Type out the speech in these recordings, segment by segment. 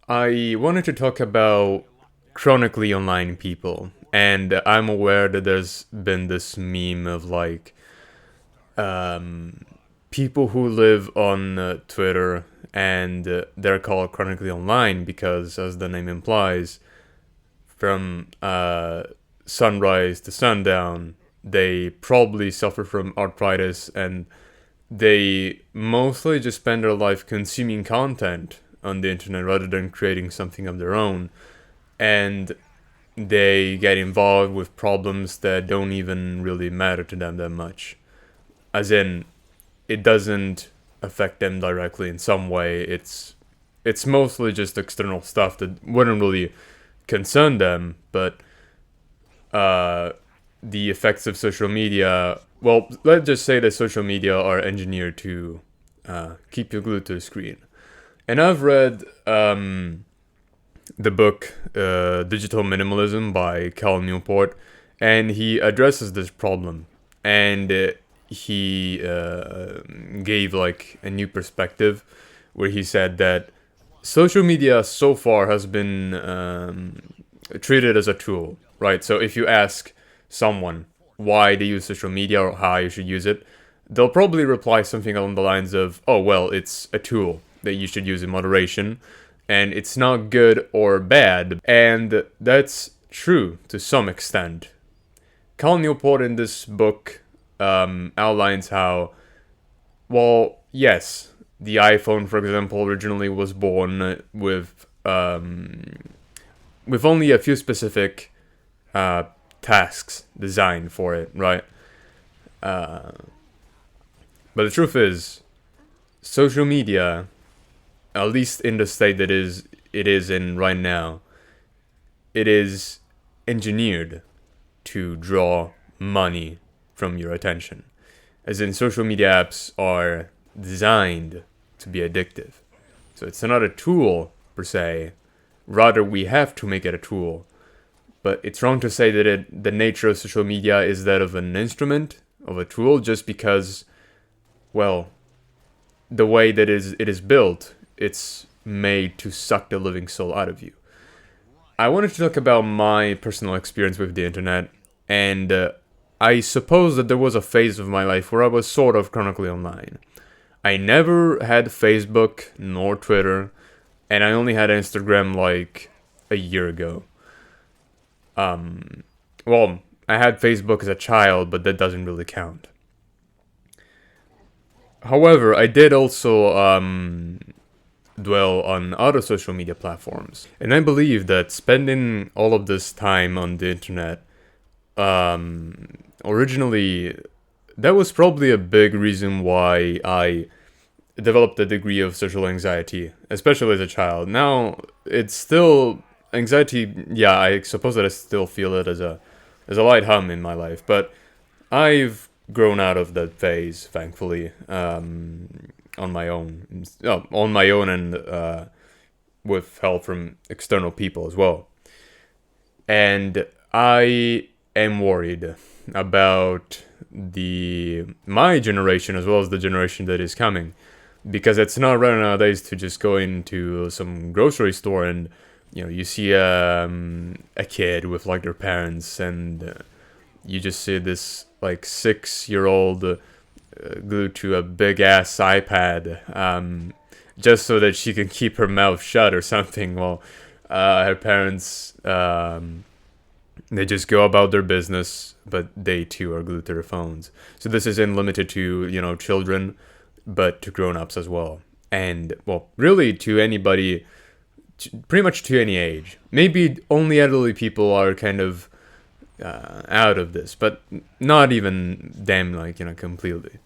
I wanted to talk about chronically online people, and I'm aware that there's been this meme of like um, people who live on Twitter and they're called chronically online because, as the name implies, from sunrise to sundown, they probably suffer from arthritis and they mostly just spend their life consuming content on the internet rather than creating something of their own. And they get involved with problems that don't even really matter to them that much. As in, it doesn't affect them directly in some way. It's mostly just external stuff that wouldn't really concern them, but uh, the effects of social media. Well, let's just say that social media are engineered to keep you glued to the screen. And I've read the book Digital Minimalism by Cal Newport, and he addresses this problem. And he gave like a new perspective where he said that social media so far has been treated as a tool, right? So if you ask someone why they use social media or how you should use it, they'll probably reply something along the lines of, oh, well, it's a tool that you should use in moderation, and it's not good or bad. And that's true to some extent. Cal Newport in this book outlines how, well, yes, the iPhone, for example, originally was born with only a few specific tasks designed for it, right? Uh, but the truth is, social media, at least in the state that it is in right now, it is engineered to draw money from your attention. As in, social media apps are designed to be addictive. So it's not a tool per se. Rather, we have to make it a tool. But it's wrong to say that the nature of social media is that of an instrument, of a tool, just because, well, the way that it is built, it's made to suck the living soul out of you. I wanted to talk about my personal experience with the internet, and I suppose that there was a phase of my life where I was sort of chronically online. I never had Facebook nor Twitter, and I only had Instagram like a year ago. Well, I had Facebook as a child, but that doesn't really count. However, I did also dwell on other social media platforms, and I believe that spending all of this time on the internet, originally, that was probably a big reason why I developed a degree of social anxiety, especially as a child. Now, it's still anxiety. Yeah, I suppose that I still feel it as a light hum in my life, but I've grown out of that phase, thankfully, on my own. Oh, on my own, and with help from external people as well. And I am worried about the my generation as well as the generation that is coming, because it's not rare nowadays to just go into some grocery store and you see a kid with like their parents, and you just see this like 6-year old glued to a big ass iPad, just so that she can keep her mouth shut or something. Well, her parents, they just go about their business, but they too are glued to their phones. So this isn't limited to children, but to grown-ups as well, and well, really to anybody, pretty much to any age. Maybe only elderly people are kind of out of this, but not even them, like completely.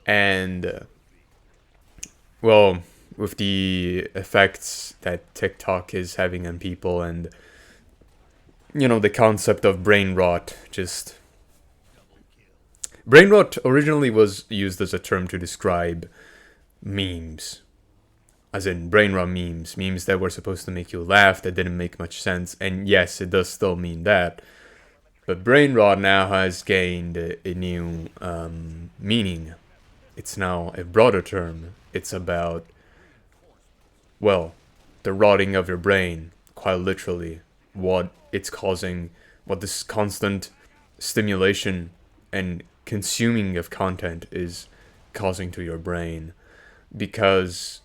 And well, with the effects that TikTok is having on people, and the concept of brain rot, just brain rot originally was used as a term to describe memes, as in brain rot memes that were supposed to make you laugh, that didn't make much sense, and yes, it does still mean that. But brain rot now has gained a new meaning. It's now a broader term. It's about, well, the rotting of your brain, quite literally, what it's causing, what this constant stimulation and consuming of content is causing to your brain. Because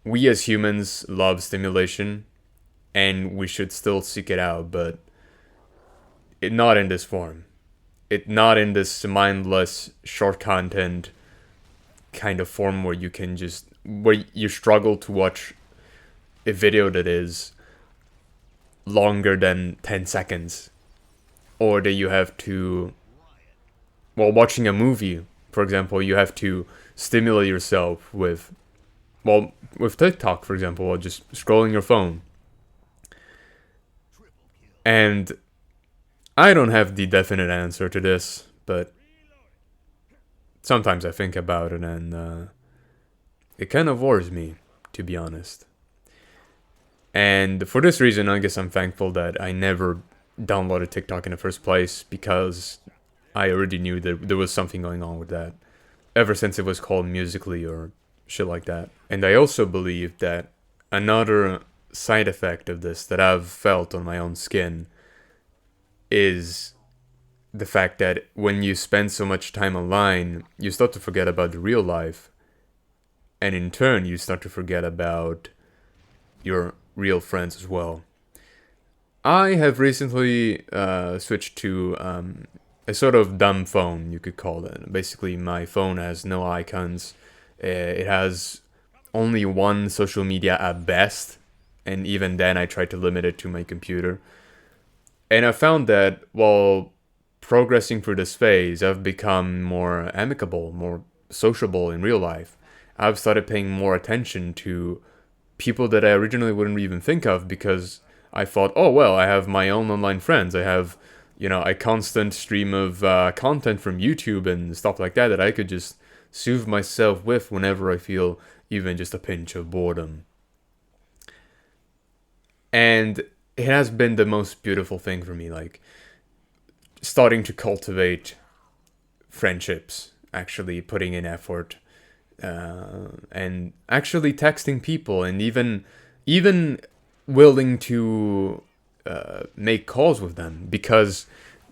we as humans love stimulation and we should still seek it out, but not in this form. Not in this mindless short content kind of form where you can just, where you struggle to watch a video that is longer than 10 seconds, or that you have to, while watching a movie, for example, you have to stimulate yourself with, well, with TikTok, for example, or just scrolling your phone. And I don't have the definite answer to this, but sometimes I think about it, and it kind of worries me, to be honest. And for this reason, I guess I'm thankful that I never downloaded TikTok in the first place, because I already knew that there was something going on with that, ever since it was called Musically or shit like that. And I also believe that another side effect of this that I've felt on my own skin is the fact that when you spend so much time online, you start to forget about the real life. And in turn, you start to forget about your real friends as well. I have recently switched to a sort of dumb phone, you could call it. Basically, my phone has no icons. It has only one social media at best, and even then I try to limit it to my computer. And I found that while progressing through this phase, I've become more amicable, more sociable in real life. I've started paying more attention to people that I originally wouldn't even think of, because I thought, oh, well, I have my own online friends. I have, a constant stream of content from YouTube and stuff like that I could just soothe myself with whenever I feel even just a pinch of boredom. And it has been the most beautiful thing for me, like starting to cultivate friendships, actually putting in effort, and actually texting people, and even willing to make calls with them, because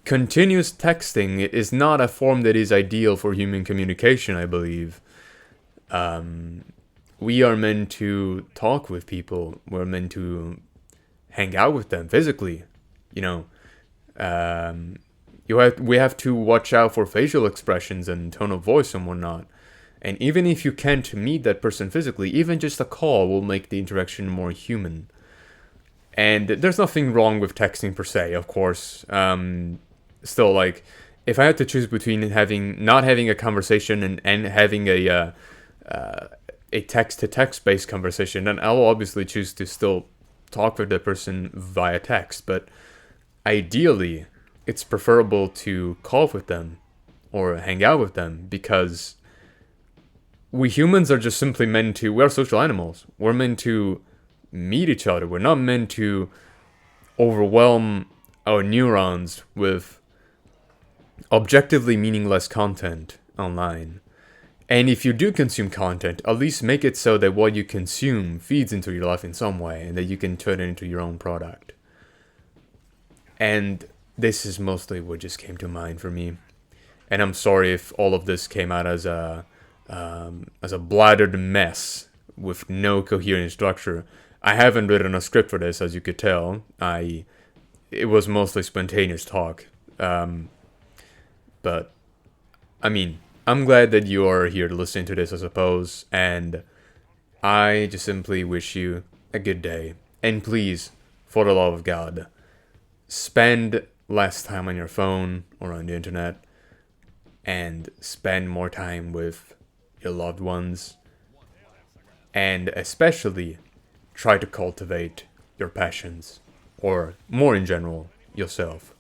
continuous texting is not a form that is ideal for human communication, I believe. We are meant to talk with people. We're meant to hang out with them physically. We have to watch out for facial expressions and tone of voice and whatnot. And even if you can't meet that person physically, even just a call will make the interaction more human. And there's nothing wrong with texting per se, of course. Still, like, if I had to choose between not having a conversation and having a text-to-text based conversation, then I'll obviously choose to still talk with the person via text. But ideally, it's preferable to call with them or hang out with them, because we humans are just simply we're social animals. We're meant to meet each other. We're not meant to overwhelm our neurons with objectively meaningless content online. And if you do consume content, at least make it so that what you consume feeds into your life in some way, and that you can turn it into your own product. And this is mostly what just came to mind for me. And I'm sorry if all of this came out as a blattered mess with no coherent structure. I haven't written a script for this, as you could tell. It was mostly spontaneous talk. But, I mean, I'm glad that you are here to listen to this, I suppose. And I just simply wish you a good day. And please, for the love of God, spend less time on your phone or on the internet, and spend more time with your loved ones. And especially, try to cultivate your passions, or more in general, yourself.